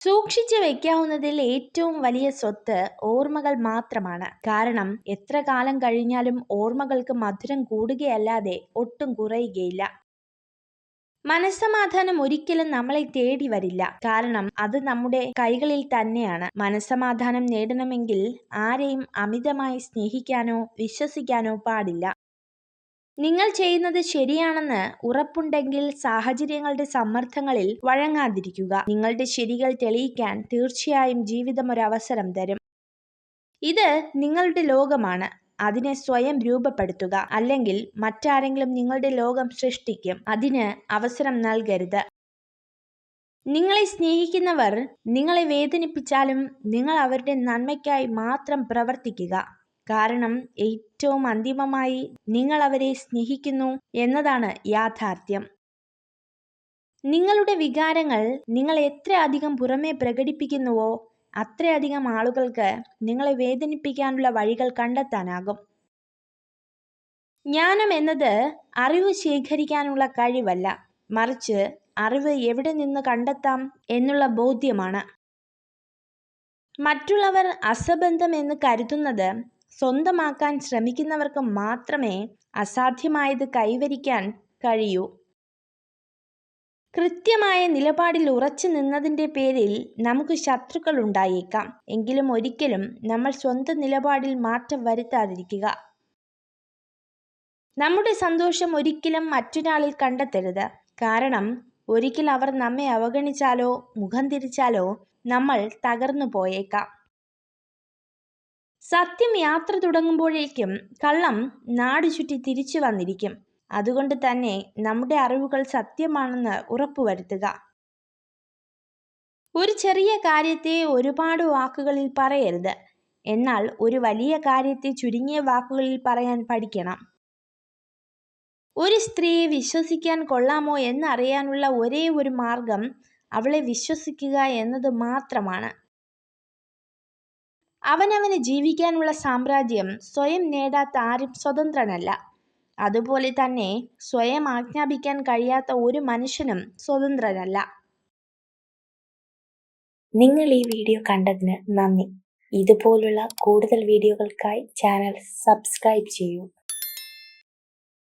സൂക്ഷിച്ചു വെക്കാവുന്നതിൽ ഏറ്റവും വലിയ സ്വത്ത് ഓർമ്മകൾ മാത്രമാണ്. കാരണം എത്ര കാലം കഴിഞ്ഞാലും ഓർമ്മകൾക്ക് മധുരം കൂടുകയല്ലാതെ ഒട്ടും കുറയുകയില്ല. മനസ്സമാധാനം ഒരിക്കലും നമ്മളെ തേടി വരില്ല. കാരണം അത് നമ്മുടെ കൈകളിൽ തന്നെയാണ്. മനസ്സമാധാനം നേടണമെങ്കിൽ ആരെയും അമിതമായി സ്നേഹിക്കാനോ വിശ്വസിക്കാനോ പാടില്ല. നിങ്ങൾ ചെയ്യുന്നത് ശരിയാണെന്ന് ഉറപ്പുണ്ടെങ്കിൽ സാഹചര്യങ്ങളുടെ സമ്മർദ്ദങ്ങളിൽ വഴങ്ങാതിരിക്കുക. നിങ്ങളുടെ ശരികൾ തെളിയിക്കാൻ തീർച്ചയായും ജീവിതം ഒരു അവസരം തരും. ഇത് നിങ്ങളുടെ ലോകമാണ്. അതിനെ സ്വയം രൂപപ്പെടുത്തുക. അല്ലെങ്കിൽ മറ്റാരെങ്കിലും നിങ്ങളുടെ ലോകം സൃഷ്ടിക്കും. അതിന് അവസരം നൽകരുത്. നിങ്ങളെ സ്നേഹിക്കുന്നവർ നിങ്ങളെ വേദനിപ്പിച്ചാലും നിങ്ങൾ അവരുടെ നന്മയ്ക്കായി മാത്രം പ്രവർത്തിക്കുക. കാരണം ഏറ്റവും അന്തിമമായി നിങ്ങൾ അവരെ സ്നേഹിക്കുന്നു എന്നതാണ് യാഥാർത്ഥ്യം. നിങ്ങളുടെ വികാരങ്ങൾ നിങ്ങൾ എത്ര അധികം പുറമേ പ്രകടിപ്പിക്കുന്നുവോ അത്രയധികം ആളുകൾക്ക് നിങ്ങളെ വേദനിപ്പിക്കാനുള്ള വഴികൾ കണ്ടെത്താനാകും. ജ്ഞാനം എന്നത് അറിവ് ശേഖരിക്കാനുള്ള കഴിവല്ല, മറിച്ച് അറിവ് എവിടെ നിന്ന് കണ്ടെത്താം എന്നുള്ള ബോധ്യമാണ്. മറ്റുള്ളവർ അസംബന്ധം എന്ന് കരുതുന്നത് സ്വന്തമാക്കാൻ ശ്രമിക്കുന്നവർക്ക് മാത്രമേ അസാധ്യമായത് കൈവരിക്കാൻ കഴിയൂ. കൃത്യമായ നിലപാടിൽ ഉറച്ചു നിന്നതിൻ്റെ പേരിൽ നമുക്ക് ശത്രുക്കൾ ഉണ്ടായേക്കാം. എങ്കിലും ഒരിക്കലും നമ്മൾ സ്വന്തം നിലപാടിൽ മാറ്റം വരുത്താതിരിക്കുക. നമ്മുടെ സന്തോഷം ഒരിക്കലും മറ്റൊരാളിൽ കണ്ടെത്തരുത്. കാരണം ഒരിക്കൽ അവർ നമ്മെ അവഗണിച്ചാലോ മുഖം തിരിച്ചാലോ നമ്മൾ തകർന്നു പോയേക്കാം. സത്യം യാത്ര തുടങ്ങുമ്പോഴേക്കും കള്ളം നാട് ചുറ്റി തിരിച്ചു വന്നിരിക്കും. അതുകൊണ്ട് തന്നെ നമ്മുടെ അറിവുകൾ സത്യമാണെന്ന് ഉറപ്പുവരുത്തുക. ഒരു ചെറിയ കാര്യത്തെ ഒരുപാട് വാക്കുകളിൽ പറയരുത്. എന്നാൽ ഒരു വലിയ കാര്യത്തെ ചുരുങ്ങിയ വാക്കുകളിൽ പറയാൻ പഠിക്കണം. ഒരു സ്ത്രീയെ വിശ്വസിക്കാൻ കൊള്ളാമോ എന്നറിയാനുള്ള ഒരേ ഒരു മാർഗം അവളെ വിശ്വസിക്കുക എന്നത് മാത്രമാണ്. അവനവന് ജീവിക്കാനുള്ള സാമ്രാജ്യം സ്വയം നേടാത്ത ആരും സ്വതന്ത്രനല്ല. അതുപോലെ തന്നെ സ്വയം ആജ്ഞാപിക്കാൻ കഴിയാത്ത ഒരു മനുഷ്യനും സ്വതന്ത്രനല്ല. നിങ്ങൾ ഈ വീഡിയോ കണ്ടതിന് നന്ദി. ഇതുപോലുള്ള കൂടുതൽ വീഡിയോകൾക്കായി ചാനൽ സബ്സ്ക്രൈബ് ചെയ്യൂ.